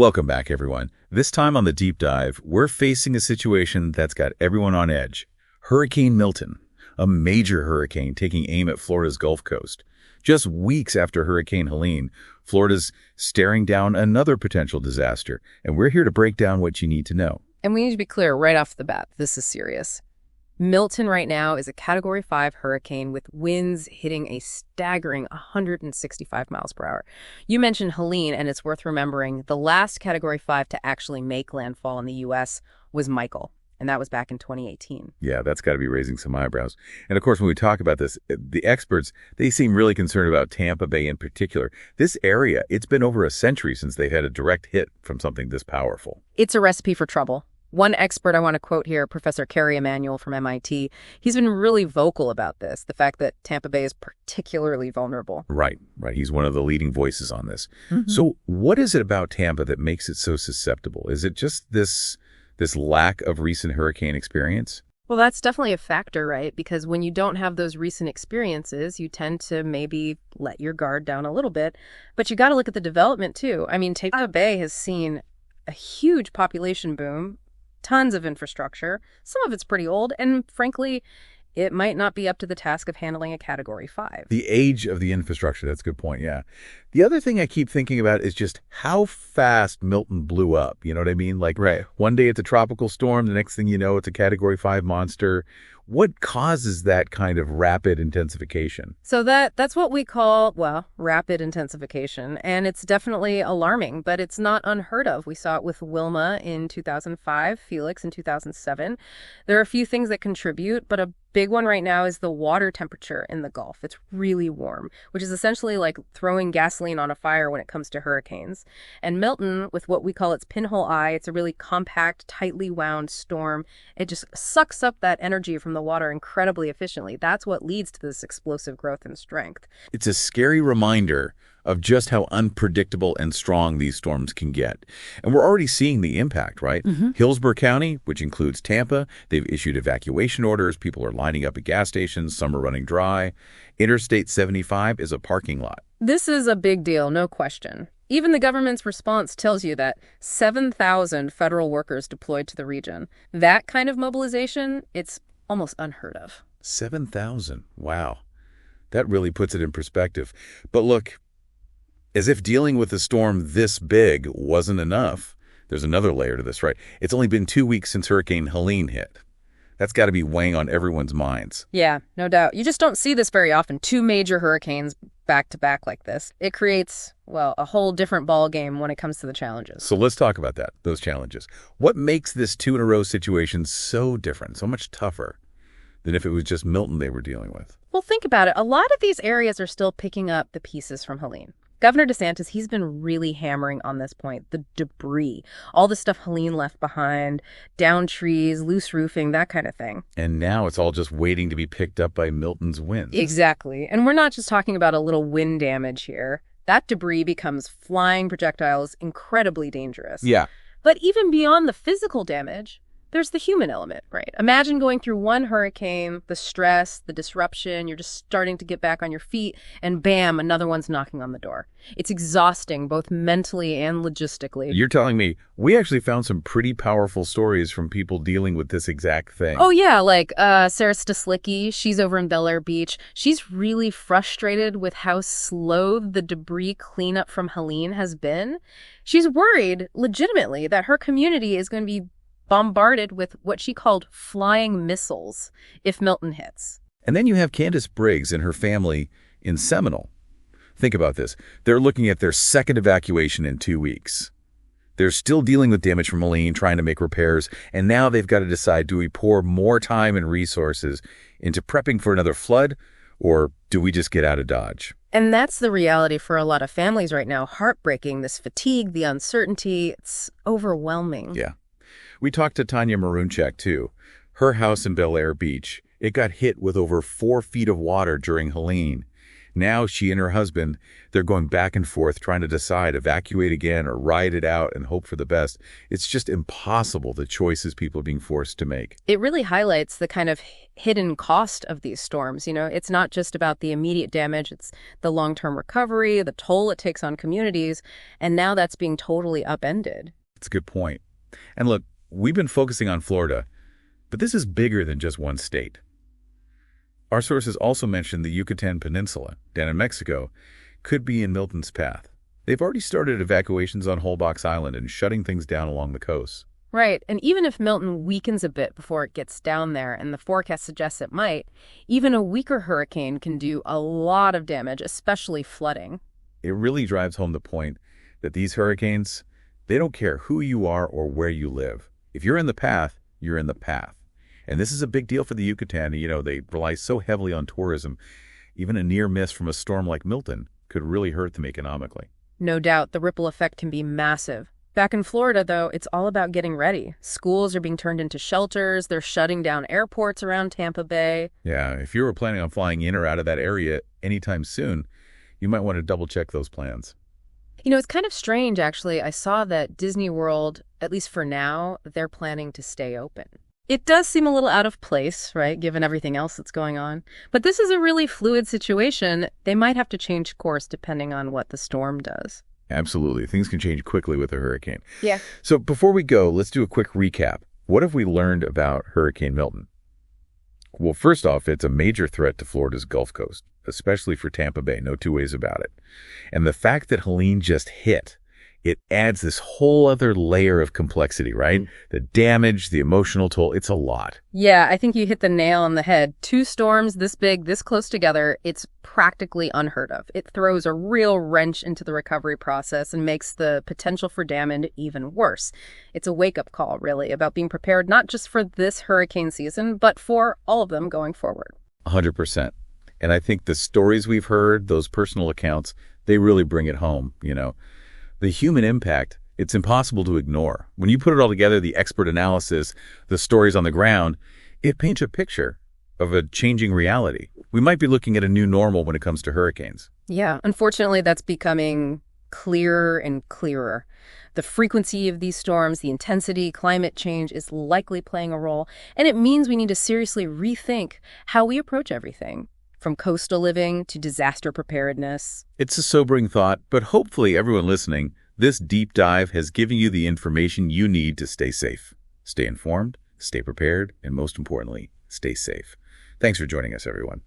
Welcome back, everyone. This time on the Deep Dive, we're facing a situation that's got everyone on edge. Hurricane Milton, a major hurricane taking aim at Florida's Gulf Coast. Just weeks after Hurricane Helene, Florida's staring down another potential disaster, and we're here to break down what you need to know. And we need to be clear right off the bat, this is serious. Milton right now is a Category 5 hurricane with winds hitting a staggering 165 miles per hour. You mentioned Helene, and it's worth remembering the last Category 5 to actually make landfall in the U.S. was Michael, and that was back in 2018. Yeah, that's got to be raising some eyebrows. And of course, when we talk about this, the experts, they seem really concerned about Tampa Bay in particular. This area, it's been over a century since they've had a direct hit from something this powerful. It's a recipe for trouble. One expert I want to quote here, Professor Kerry Emanuel from MIT, he's been really vocal about this, the fact that Tampa Bay is particularly vulnerable. Right. He's one of the leading voices on this. So what is it about Tampa that makes it so susceptible? Is it just this lack of recent hurricane experience? Well, that's definitely a factor, right? Because when you don't have those recent experiences, you tend to maybe let your guard down a little bit. But you got to look at the development, too. I mean, Tampa Bay has seen a huge population boom, tons of infrastructure. Some of it's pretty old, and frankly, it might not be up to the task of handling a Category 5. The age of the infrastructure, that's a good point, yeah. The other thing I keep thinking about is just how fast Milton blew up. You know what I mean? Like, one day it's a tropical storm, the next thing you know, it's a Category 5 monster. What causes that kind of rapid intensification? So that's what we call, rapid intensification. And it's definitely alarming, but it's not unheard of. We saw it with Wilma in 2005, Felix in 2007. There are a few things that contribute, but a big one right now is the water temperature in the Gulf. It's really warm, which is essentially like throwing gasoline on a fire when it comes to hurricanes. And Milton, with what we call its pinhole eye, it's a really compact, tightly wound storm. It just sucks up that energy from the water incredibly efficiently. That's what leads to this explosive growth and strength. It's a scary reminder of just how unpredictable and strong these storms can get. And we're already seeing the impact, right? Hillsborough County, which includes Tampa, they've issued evacuation orders. People are lining up at gas stations. Some are running dry. Interstate 75 is a parking lot. This is a big deal, no question. Even the government's response tells you that 7,000 federal workers deployed to the region. That kind of mobilization, it's almost unheard of. 7,000. Wow. That really puts it in perspective. But look, as if dealing with a storm this big wasn't enough, there's another layer to this, right? It's only been 2 weeks since Hurricane Helene hit. That's got to be weighing on everyone's minds. Yeah, no doubt. You just don't see this very often. 2 major hurricanes back to back like this. It creates, a whole different ball game when it comes to the challenges. So let's talk about that, those challenges. What makes this 2-in-a-row situation so different, so much tougher than if it was just Milton they were dealing with? Well, think about it. A lot of these areas are still picking up the pieces from Helene. Governor DeSantis, he's been really hammering on this point, the debris, all the stuff Helene left behind, downed trees, loose roofing, that kind of thing. And now it's all just waiting to be picked up by Milton's winds. Exactly. And we're not just talking about a little wind damage here. That debris becomes flying projectiles, incredibly dangerous. Yeah. But even beyond the physical damage, there's the human element, right? Imagine going through one hurricane, the stress, the disruption, you're just starting to get back on your feet, and bam, another one's knocking on the door. It's exhausting, both mentally and logistically. You're telling me we actually found some pretty powerful stories from people dealing with this exact thing. Oh, yeah, like Sarah Staslicki, she's over in Bel Air Beach. She's really frustrated with how slow the debris cleanup from Helene has been. She's worried, legitimately, that her community is going to be bombarded with what she called flying missiles if Milton hits. And then you have Candace Briggs and her family in Seminole. Think about this. They're looking at their second evacuation in 2 weeks. They're still dealing with damage from Helene, trying to make repairs, and now they've got to decide, do we pour more time and resources into prepping for another flood, or do we just get out of Dodge? And that's the reality for a lot of families right now. Heartbreaking, this fatigue, the uncertainty, it's overwhelming. Yeah. We talked to Tanya Marunchak, too. Her house in Bel Air Beach, it got hit with over 4 feet of water during Helene. Now she and her husband, they're going back and forth trying to decide, evacuate again or ride it out and hope for the best. It's just impossible, the choices people are being forced to make. It really highlights the kind of hidden cost of these storms. It's not just about the immediate damage, it's the long-term recovery, the toll it takes on communities, and now that's being totally upended. It's a good point. And look, we've been focusing on Florida, but this is bigger than just one state. Our sources also mentioned the Yucatan Peninsula, down in Mexico, could be in Milton's path. They've already started evacuations on Holbox Island and shutting things down along the coast. Right, and even if Milton weakens a bit before it gets down there, and the forecast suggests it might, even a weaker hurricane can do a lot of damage, especially flooding. It really drives home the point that these hurricanes, they don't care who you are or where you live. If you're in the path, you're in the path. And this is a big deal for the Yucatan. They rely so heavily on tourism. Even a near miss from a storm like Milton could really hurt them economically. No doubt, the ripple effect can be massive. Back in Florida, though, it's all about getting ready. Schools are being turned into shelters. They're shutting down airports around Tampa Bay. Yeah, if you were planning on flying in or out of that area anytime soon, you might want to double-check those plans. It's kind of strange, actually. I saw that Disney World, at least for now, they're planning to stay open. It does seem a little out of place, right, given everything else that's going on. But this is a really fluid situation. They might have to change course depending on what the storm does. Absolutely. Things can change quickly with a hurricane. Yeah. So before we go, let's do a quick recap. What have we learned about Hurricane Milton? Well, first off, it's a major threat to Florida's Gulf Coast, especially for Tampa Bay. No two ways about it. And the fact that Helene just hit, it adds this whole other layer of complexity, right? The damage, the emotional toll, it's a lot. Yeah, I think you hit the nail on the head. Two storms this big, this close together, it's practically unheard of. It throws a real wrench into the recovery process and makes the potential for damage even worse. It's a wake-up call, really, about being prepared not just for this hurricane season, but for all of them going forward. 100%. And I think the stories we've heard, those personal accounts, they really bring it home, The human impact, it's impossible to ignore. When you put it all together, the expert analysis, the stories on the ground, it paints a picture of a changing reality. We might be looking at a new normal when it comes to hurricanes. Yeah, unfortunately, that's becoming clearer and clearer. The frequency of these storms, the intensity, climate change is likely playing a role, and it means we need to seriously rethink how we approach everything, from coastal living to disaster preparedness. It's a sobering thought, but hopefully everyone listening, this deep dive has given you the information you need to stay safe. Stay informed, stay prepared, and most importantly, stay safe. Thanks for joining us, everyone.